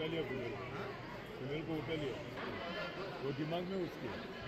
उठा लिया सुनील को उठा लिया, वो दिमाग में उसके।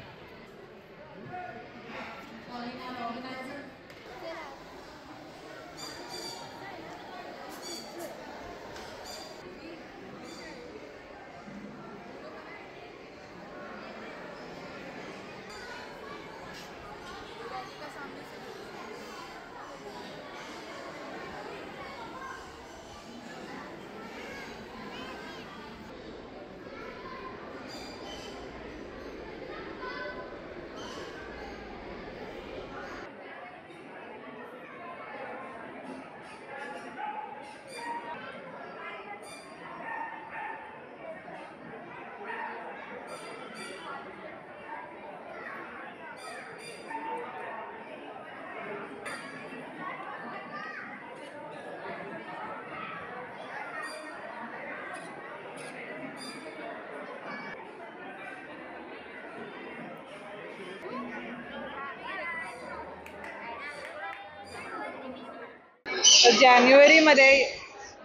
जानेवारीमध्ये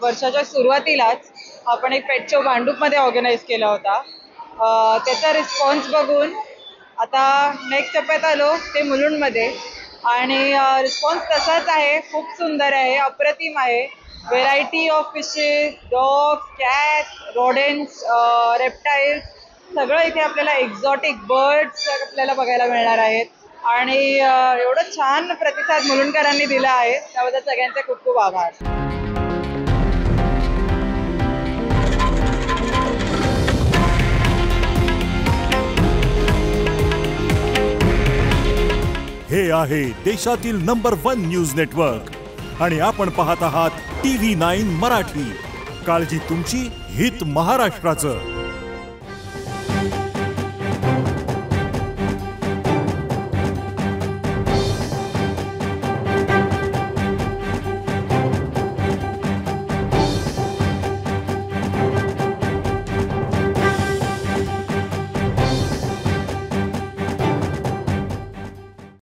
वर्षाच्या सुरुवातीलाच आपण एक पेट शो भांडूपमध्ये ऑर्गनाईज केला होता. त्याचा रिस्पॉन्स बघून आता नेक्स्ट टप्प्यात आलो ते मुलुंडमध्ये आणि रिस्पॉन्स तसाच आहे. खूप सुंदर आहे, अप्रतिम आहे. Variety of fishes, dogs, cats, rodents, reptiles सगळं इथे आपल्याला एक्झॉटिक बर्ड्स आपल्याला बघायला मिळणार आहेत आणि एवढं छान प्रतिसाद मुलुंडकरांनी दिला आहे त्याबद्दल सगळ्यांचे खूप खूप आभार. हे आहे देशातील नंबर 1 न्यूज नेटवर्क आणि आपण पाहत आहात TV9 मराठी. काळजी तुमची, हित महाराष्ट्राचं.